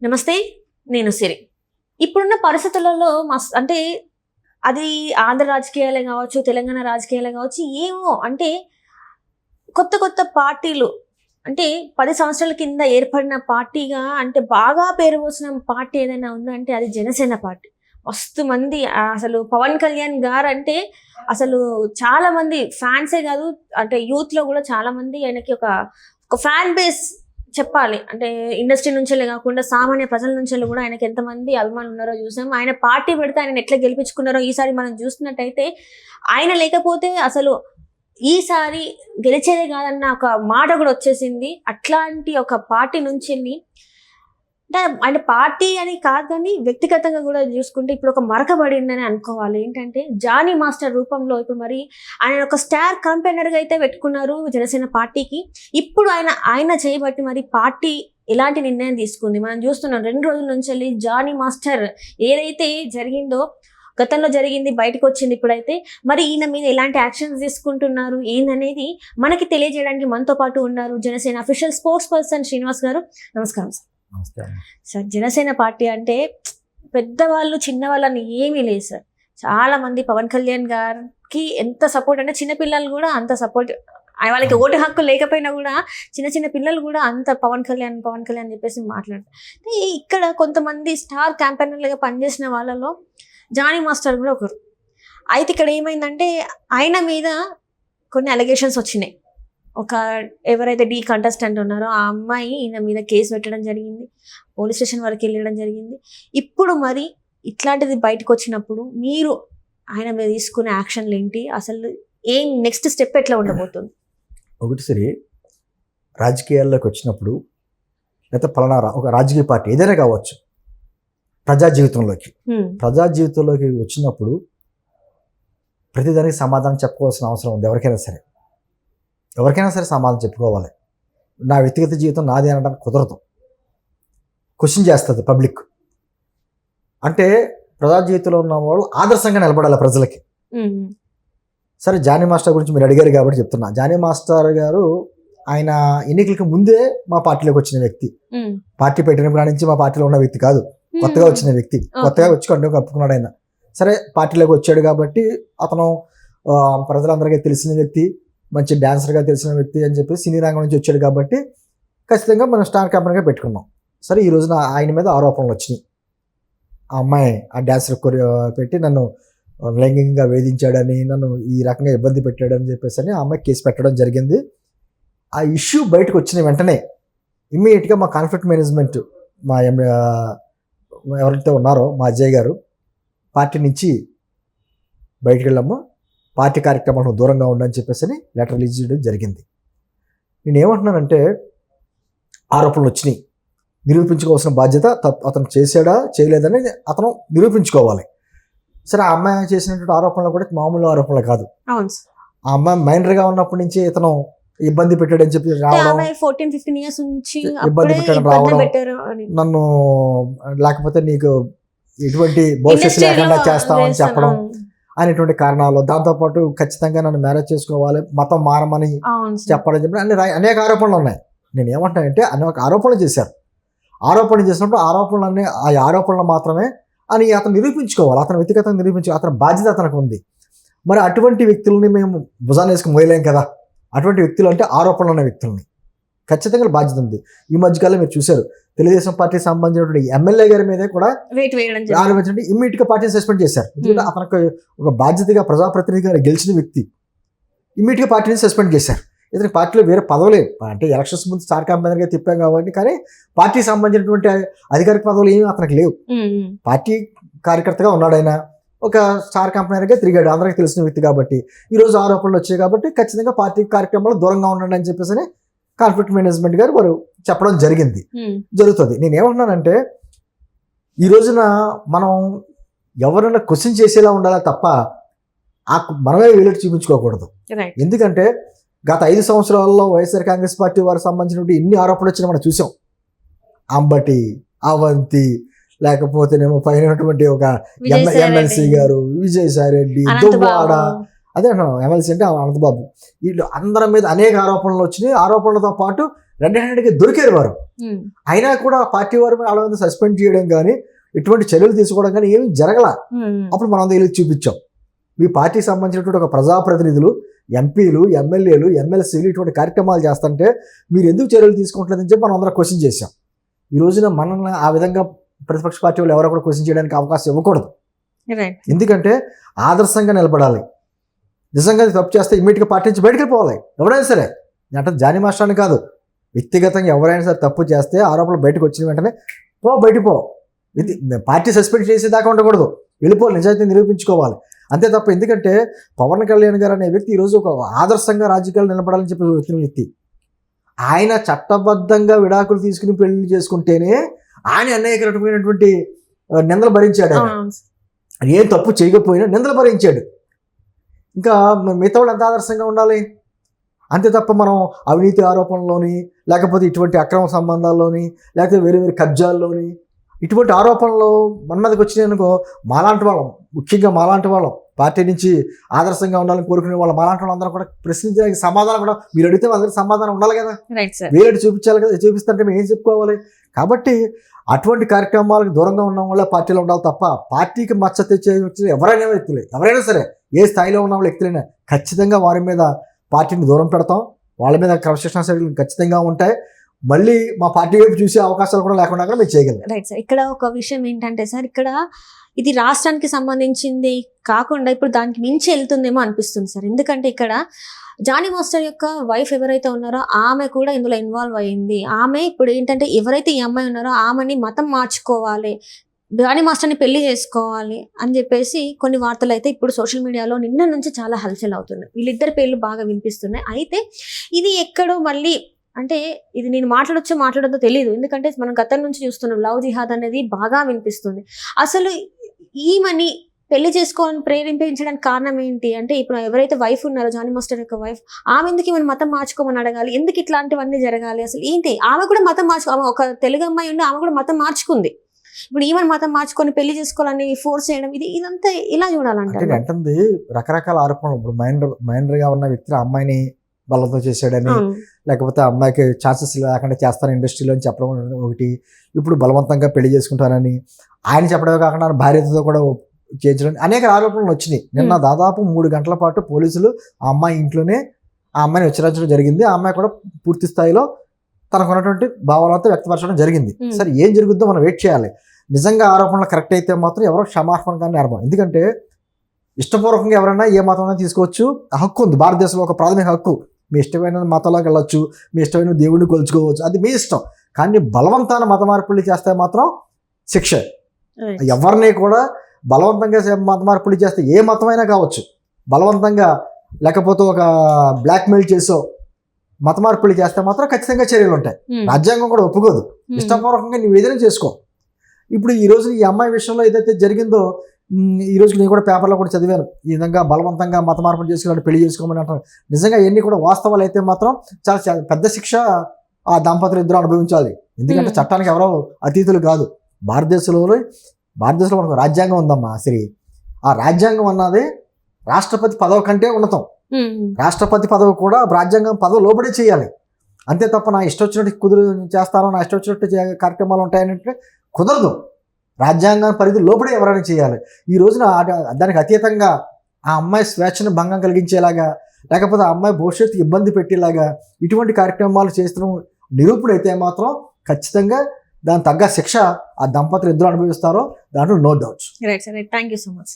నమస్తే. నేను సిరి. ఇప్పుడున్న పరిస్థితులలో అంటే అది ఆంధ్ర రాజకీయాలే కావచ్చు, తెలంగాణ రాజకీయాలే కావచ్చు, ఏమో అంటే కొత్త కొత్త పార్టీలు అంటే 10 సంవత్సరాల కింద ఏర్పడిన పార్టీగా అంటే బాగా పేరు పోసిన పార్టీ ఏదైనా ఉందంటే అది జనసేన పార్టీ. మస్తు మంది అసలు పవన్ కళ్యాణ్ గారు అంటే అసలు చాలా మంది ఫ్యాన్సే కాదు, అంటే యూత్ లో కూడా చాలా మంది ఆయనకి ఒక ఫ్యాన్ బేస్ చెప్పాలి. అంటే ఇండస్ట్రీ నుంచెల్లే కాకుండా సామాన్య ప్రజల నుంచి కూడా ఆయనకి ఎంతమంది అభిమానులు ఉన్నారో చూసాం. ఆయన పార్టీ పెడితే ఆయన ఎట్లా గెలిపించుకున్నారో ఈసారి మనం చూస్తున్నట్టయితే ఆయన లేకపోతే అసలు ఈసారి గెలిచేదే కాదన్న ఒక మాట కూడా వచ్చేసింది. అట్లాంటి ఒక పార్టీ నుంచి అంటే ఆయన పార్టీ అని కాదు కానీ వ్యక్తిగతంగా కూడా చూసుకుంటే ఇప్పుడు ఒక మరకబడిందని అనుకోవాలి. ఏంటంటే జానీ మాస్టర్ రూపంలో ఇప్పుడు మరి ఆయన ఒక స్టార్ కంపెనర్గా అయితే పెట్టుకున్నారు జనసేన పార్టీకి. ఇప్పుడు ఆయన చేయబట్టి మరి పార్టీ ఎలాంటి నిర్ణయం తీసుకుంది మనం చూస్తున్నాం. 2 రోజుల నుంచి వెళ్ళి జానీ మాస్టర్ ఏదైతే జరిగిందో గతంలో జరిగింది బయటకు వచ్చింది. ఇప్పుడైతే మరి ఈయన మీద ఎలాంటి యాక్షన్స్ తీసుకుంటున్నారు ఏందనేది మనకి తెలియజేయడానికి మనతో పాటు ఉన్నారు Janasena official spokes person Srinivas గారు. నమస్కారం సార్. జనసేన పార్టీ అంటే పెద్దవాళ్ళు చిన్నవాళ్ళని ఏమీ లేదు సార్. చాలా మంది పవన్ కళ్యాణ్ గారికి ఎంత సపోర్ట్ అంటే చిన్నపిల్లలు కూడా అంత సపోర్ట్. వాళ్ళకి ఓటు హక్కు లేకపోయినా కూడా చిన్న పిల్లలు కూడా అంత పవన్ కళ్యాణ్ అని చెప్పేసి మాట్లాడతారు. ఇక్కడ కొంతమంది స్టార్ క్యాంపెయినర్లుగా పనిచేసిన వాళ్ళలో జానీ మాస్టర్ కూడా ఒకరు. అయితే ఇక్కడ ఏమైందంటే ఆయన మీద కొన్ని అలిగేషన్స్ వచ్చినాయి. ఎవరైతే డీ కంటెస్టెంట్ ఉన్నారో ఆ అమ్మాయి ఈయన మీద కేసు పెట్టడం జరిగింది, పోలీస్ స్టేషన్ వరకు వెళ్ళడం జరిగింది. ఇప్పుడు మరి ఇట్లాంటిది బయటకు వచ్చినప్పుడు మీరు ఆయన మీద తీసుకునే యాక్షన్లు ఏంటి, అసలు ఏం నెక్స్ట్ స్టెప్ ఎట్లా ఉండబోతుంది? ఒకటి సరే, రాజకీయాల్లోకి వచ్చినప్పుడు లేకపోతే పలానా ఒక రాజకీయ పార్టీ ఏదైనా కావచ్చు, ప్రజా జీవితంలోకి వచ్చినప్పుడు ప్రతిదానికి సమాధానం చెప్పుకోవాల్సిన అవసరం ఉంది. ఎవరికైనా సరే సమాధానం చెప్పుకోవాలి. నా వ్యక్తిగత జీవితం నాది అనడానికి కుదరదు. క్వశ్చన్ చేస్తుంది పబ్లిక్. అంటే ప్రజా జీవితంలో ఉన్న వాళ్ళు ఆదర్శంగా నిలబడాలి ప్రజలకి. సరే, జానీ మాస్టర్ గురించి మీరు అడిగారు కాబట్టి చెప్తున్నా. జానీ మాస్టర్ గారు ఆయన ఎన్నికలకు ముందే మా పార్టీలోకి వచ్చిన వ్యక్తి. పార్టీ పెట్టినప్పుడు నుంచి మా పార్టీలో ఉన్న వ్యక్తి కాదు, కొత్తగా వచ్చిన వ్యక్తి. కొత్తగా వచ్చి కంటే కప్పుకున్నాడు ఆయన. సరే, పార్టీలోకి వచ్చాడు కాబట్టి అతను ప్రజలందరికీ తెలిసిన వ్యక్తి, మంచి డాన్సర్గా తెలిసిన వ్యక్తి అని చెప్పి సినీ రంగం నుంచి వచ్చాడు కాబట్టి ఖచ్చితంగా మనం స్టార్ కంపెనీగా పెట్టుకున్నాం. సరే, ఈ రోజున ఆయన మీద ఆరోపణలు వచ్చినాయి. ఆ అమ్మాయి ఆ డాన్సర్ పెట్టి నన్ను లైంగికంగా వేధించాడని, నన్ను ఈ రకంగా ఇబ్బంది పెట్టాడని చెప్పేసి ఆ అమ్మాయి కేసు పెట్టడం జరిగింది. ఆ ఇష్యూ బయటకు వచ్చిన వెంటనే ఇమ్మీడియట్గా మా కాన్ఫ్లిక్ట్ మేనేజ్మెంట్ మా ఎవరైతే ఉన్నారో మా అజయ్ గారు పార్టీ నుంచి బయటకు వెళ్ళాము, పార్టీ కార్యక్రమాలకు దూరంగా ఉండని చెప్పేసి లెటర్ రిలీజ్ చేయడం జరిగింది. నేనేమంటున్నానంటే, ఆరోపణలు వచ్చినాయి, నిరూపించుకోవాల్సిన బాధ్యత అతను చేశాడా చేయలేదని అతను నిరూపించుకోవాలి. సరే, ఆ అమ్మాయి చేసినటువంటి ఆరోపణలు కూడా మామూలు ఆరోపణలు కాదు. ఆ అమ్మాయి మైనర్గా ఉన్నప్పటి నుంచి ఇతను ఇబ్బంది పెట్టాడని చెప్పి రావడం, 14-15 years నుంచి ఇబ్బంది పెట్టడం రావడం, నన్ను లేకపోతే నీకు ఎటువంటి భవిష్యత్తు లేకుండా చేస్తామని చెప్పడం అనేటువంటి కారణాలు, దాంతోపాటు ఖచ్చితంగా నన్ను మ్యారేజ్ చేసుకోవాలి, మతం మారమని చెప్పడం చెప్పి అనేక ఆరోపణలు ఉన్నాయి. నేను ఏమంటానంటే, అనేక ఆరోపణలు చేశారు. ఆరోపణలు చేసినప్పుడు ఆ ఆరోపణలు మాత్రమే అని అతను నిరూపించుకోవాలి. అతను వ్యక్తిగతంగా నిరూపించుకో, అతని బాధ్యత అతనికి ఉంది. మరి అటువంటి వ్యక్తులని మేము భుజాన్ని వేసుకుని మోయలేం కదా. అటువంటి వ్యక్తులు అంటే ఆరోపణలు ఉన్న వ్యక్తులని ఖచ్చితంగా బాధ్యత ఉంది. ఈ మధ్యకాలం మీరు చూశారు, తెలుగుదేశం పార్టీకి సంబంధించినటువంటి ఎమ్మెల్యే గారి మీద కూడా ఆరోపించండి ఇమ్మీడియట్గా పార్టీని సస్పెండ్ చేశారు. ఎందుకంటే అతనికి ఒక బాధ్యతగా ప్రజాప్రతినిధిగా గెలిచిన వ్యక్తి ఇమ్మీడియట్గా పార్టీని సస్పెండ్ చేశారు. ఇతనికి పార్టీలో వేరే పదవులే, అంటే ఎలక్షన్స్ ముందు స్టార్ క్యాంపెయినర్గా తిప్పాం కాబట్టి, కానీ పార్టీకి సంబంధించినటువంటి అధికారిక పదవులు ఏమీ అతనికి లేవు. పార్టీ కార్యకర్తగా ఉన్నాడు. ఆయన ఒక స్టార్ కంపెనీగా తిరిగాడు, అందరికీ తెలిసిన వ్యక్తి కాబట్టి. ఈరోజు ఆరోపణలు వచ్చాయి కాబట్టి ఖచ్చితంగా పార్టీ కార్యక్రమాలు దూరంగా ఉండండి అని చెప్పేసి కాన్ఫ్లిక్ట్ మేనేజ్మెంట్ గారు వారు చెప్పడం జరుగుతుంది. నేనేమంటున్నానంటే, ఈ రోజున మనం ఎవరైనా క్వశ్చన్ చేసేలా ఉండాలి తప్ప మనమే వేలెట్ చూపించుకోకూడదు. ఎందుకంటే గత 5 సంవత్సరాల్లో వైఎస్ఆర్ కాంగ్రెస్ పార్టీ వారికి సంబంధించినటువంటి ఎన్ని ఆరోపణలు వచ్చినా మనం చూసాం. అంబటి, అవంతి, లేకపోతేనేమో పైనటువంటి ఒక ఎమ్మెల్సీ గారు, విజయసాయి రెడ్డి, దువ్వాడ, అదే అంటున్నాం, ఎమ్మెల్సీ అంటే అనంతబాబు, వీళ్ళు అందరి మీద అనేక ఆరోపణలు వచ్చినాయి. ఆరోపణలతో పాటు రెడ్ హ్యాండెడ్గా దొరికారు వారు. అయినా కూడా పార్టీ వారు వాళ్ళ మీద సస్పెండ్ చేయడం కానీ ఇటువంటి చర్యలు తీసుకోవడం కానీ ఏమీ జరగల. అప్పుడు మనం వెళ్ళి చూపించాం, మీ పార్టీకి సంబంధించినటువంటి ఒక ప్రజాప్రతినిధులు, ఎంపీలు, ఎమ్మెల్యేలు, ఎమ్మెల్సీలు ఇటువంటి కార్యక్రమాలు చేస్తుంటే మీరు ఎందుకు చర్యలు తీసుకుంటలేదని చెప్పి మనం అందరం క్వశ్చన్ చేశాం. ఈ రోజున మనల్ని ఆ విధంగా ప్రతిపక్ష పార్టీ వాళ్ళు ఎవరో కూడా క్వశ్చన్ చేయడానికి అవకాశం ఇవ్వకూడదు. ఎందుకంటే ఆదర్శంగా నిలబడాలి. నిజంగా తప్పు చేస్తే ఇమ్మీడియట్గా పార్టీ నుంచి బయటకు వెళ్ళిపోవాలి ఎవరైనా సరే. అంటే జానీ మాస్టర్ అని కాదు, వ్యక్తిగతంగా ఎవరైనా సరే తప్పు చేస్తే ఆరోపణలు బయటకు వచ్చిన వెంటనే బయటికి పో. పార్టీ సస్పెండ్ చేసేదాకా ఉండకూడదు, వెళ్ళిపోవాలి, నిజాయితీ నిరూపించుకోవాలి అంతే తప్ప. ఎందుకంటే పవన్ కళ్యాణ్ గారు అనే వ్యక్తి ఈరోజు ఒక ఆదర్శంగా రాజకీయాలు నిలబడాలని చెప్పి వ్యక్తి. ఆయన చట్టబద్ధంగా విడాకులు తీసుకుని పెళ్లి చేసుకుంటేనే ఆయన అనేక రకమైనటువంటి నిందలు భరించాడు. ఆయన ఏం తప్పు చేయకపోయినా నిందలు భరించాడు. ఇంకా మిగతా వాళ్ళు ఎంత ఆదర్శంగా ఉండాలి. అంతే తప్ప మనం అవినీతి ఆరోపణలోని, లేకపోతే ఇటువంటి అక్రమ సంబంధాల్లోని, లేకపోతే వేరే వేరే కబ్జాల్లోని ఇటువంటి ఆరోపణలు మన మీదకి వచ్చినాయనుకో, మాలాంటి వాళ్ళం, ముఖ్యంగా మాలాంటి వాళ్ళం, పార్టీ నుంచి ఆదర్శంగా ఉండాలని కోరుకునే వాళ్ళు మాలాంటి వాళ్ళందరూ కూడా ప్రశ్నించడానికి సమాధానం కూడా మీరు అడిగితే అందరికి సమాధానం ఉండాలి కదా, వేరే చూపించాలి కదా. చూపిస్తుంటే మేము ఏం చెప్పుకోవాలి. కాబట్టి అటువంటి కార్యక్రమాలకు దూరంగా ఉన్న వాళ్ళ పార్టీలో ఉండాలి తప్ప పార్టీకి మచ్చ తెచ్చే ఎవరైనా వ్యక్తులే, ఎవరైనా సరే ఏ స్థాయిలో ఉన్న వాళ్ళ వ్యక్తులైనా ఖచ్చితంగా వారి మీద పార్టీని దూరం పెడతాం. వాళ్ళ మీద క్రమశిక్షణ చర్యలు ఖచ్చితంగా ఉంటాయి. మళ్ళీ మా పార్టీ వైపు చూసే అవకాశాలు కూడా లేకుండా మేము చేయగలం. Right sir. ఇక్కడ ఒక విషయం ఏంటంటే సార్, ఇక్కడ ఇది రాష్ట్రానికి సంబంధించింది కాకుండా ఇప్పుడు దానికి మించి వెళ్తుందేమో అనిపిస్తుంది సార్. ఎందుకంటే ఇక్కడ జానీ మాస్టర్ యొక్క వైఫ్ ఎవరైతే ఉన్నారో ఆమె కూడా ఇందులో ఇన్వాల్వ్ అయ్యింది. ఆమె ఇప్పుడు ఏంటంటే ఎవరైతే ఈ అమ్మాయి ఉన్నారో ఆమెని మతం మార్చుకోవాలి, జానీ మాస్టర్ని పెళ్లి చేసుకోవాలి అని చెప్పేసి కొన్ని వార్తలు అయితే ఇప్పుడు సోషల్ మీడియాలో నిన్న నుంచి చాలా హల్చల్ అవుతున్నాయి. వీళ్ళిద్దరి పేర్లు బాగా వినిపిస్తున్నాయి. అయితే ఇది ఎక్కడో మళ్ళీ అంటే ఇది నేను మాట్లాడొద్దో తెలియదు. ఎందుకంటే మనం గతం నుంచి చూస్తున్నాం లవ్ జిహాద్ అనేది బాగా వినిపిస్తుంది. అసలు ఈమెని పెళ్లి చేసుకోవాలని ప్రేరేపించడానికి కారణం ఏంటి అంటే, ఇప్పుడు ఎవరైతే వైఫ్ ఉన్నారో జానీ మాస్టర్ యొక్క వైఫ్, ఆమె ఎందుకు ఈమెను మతం మార్చుకోమని అడగాలి, ఎందుకు ఇట్లాంటివన్నీ జరగాలి, అసలు ఏంటి? ఆమె కూడా మతం ఆమె ఒక తెలుగు అమ్మాయి ఉండి ఆమె కూడా మతం మార్చుకుంది. ఇప్పుడు ఈమెను మతం మార్చుకొని పెళ్లి చేసుకోవాలని ఫోర్స్ చేయడం, ఇదంతా ఇలా చూడాలంటే అంటే రకరకాల ఆరోపణలు. ఇప్పుడు మైండర్గా ఉన్న వ్యక్తి అమ్మాయిని బలంతో చేశాడని, లేకపోతే అమ్మాయికి ఛాన్సెస్ లేకుండా చేస్తాను ఇండస్ట్రీలో అని చెప్పడం ఒకటి, ఇప్పుడు బలవంతంగా పెళ్లి చేసుకుంటానని ఆయన చెప్పడమే కాకుండా భార్యతో కూడా చేయించడం, అనేక ఆరోపణలు వచ్చినాయి. నిన్న దాదాపు 3 గంటల పాటు పోలీసులు ఆ అమ్మాయి ఇంట్లోనే ఆ అమ్మాయిని విచారించడం జరిగింది. ఆ అమ్మాయి కూడా పూర్తి స్థాయిలో తనకున్నటువంటి భావాలతో వ్యక్తపరచడం జరిగింది. సరే ఏం జరుగుద్దో మనం వెయిట్ చేయాలి. నిజంగా ఆరోపణలు కరెక్ట్ అయితే మాత్రం ఎవరో క్షమాపణ కానీ అర్థం. ఎందుకంటే ఇష్టపూర్వకంగా ఎవరైనా ఏ మతం తీసుకోవచ్చు, హక్కు ఉంది భారతదేశంలో, ఒక ప్రాథమిక హక్కు. మీ ఇష్టమైన మతంలోకి వెళ్ళొచ్చు, మీ ఇష్టమైన దేవుడిని కొలుచుకోవచ్చు, అది మీ ఇష్టం. కానీ బలవంతాన మత మార్పులు చేస్తే మాత్రం శిక్ష. ఎవరిని కూడా బలవంతంగా మత మార్పులు చేస్తే ఏ మతమైనా కావచ్చు, బలవంతంగా లేకపోతే ఒక బ్లాక్మెయిల్ చేసో మత మార్పులు చేస్తే మాత్రం ఖచ్చితంగా చర్యలు ఉంటాయి. రాజ్యాంగం కూడా ఒప్పుకోదు. ఇష్టపూర్వకంగా నువ్వు ఏదైనా చేసుకో. ఇప్పుడు ఈ రోజు ఈ అమ్మాయి విషయంలో ఏదైతే జరిగిందో, ఈ రోజు నేను కూడా పేపర్లో కూడా చదివాను, ఈ విధంగా బలవంతంగా మత మార్పులు చేసుకుని పెళ్లి చేసుకోమని అంటారు. నిజంగా ఎన్ని కూడా వాస్తవాలు అయితే మాత్రం చాలా పెద్ద శిక్ష ఆ దంపతులు ఇద్దరు అనుభవించాలి. ఎందుకంటే చట్టానికి ఎవరో అతీతులు కాదు. భారతదేశంలో మనకు రాజ్యాంగం ఉందమ్మా. సరే, ఆ రాజ్యాంగం అన్నది రాష్ట్రపతి పదవి కంటే ఉన్నతం. రాష్ట్రపతి పదవి కూడా రాజ్యాంగం పదవి లోబడే చేయాలి. అంతే తప్ప నా ఇష్టం వచ్చినట్టు చేస్తానో, నా ఇష్టం వచ్చినట్టు కార్యక్రమాలు ఉంటాయనంటే కుదరదు. రాజ్యాంగం పరిధి లోపడే ఎవరైనా చేయాలి. ఈ రోజున దానికి అతీతంగా ఆ అమ్మాయి స్వేచ్ఛను భంగం కలిగించేలాగా, లేకపోతే ఆ అమ్మాయి భవిష్యత్తు ఇబ్బంది పెట్టేలాగా ఇటువంటి కార్యక్రమాలు చేస్తున్న నిరూపణ అయితే మాత్రం ఖచ్చితంగా దాని తగ్గ శిక్ష ఆ దంపతులు ఇద్దరు అనుభవిస్తారో దాంట్లో no doubts. Right sir, thank you so much.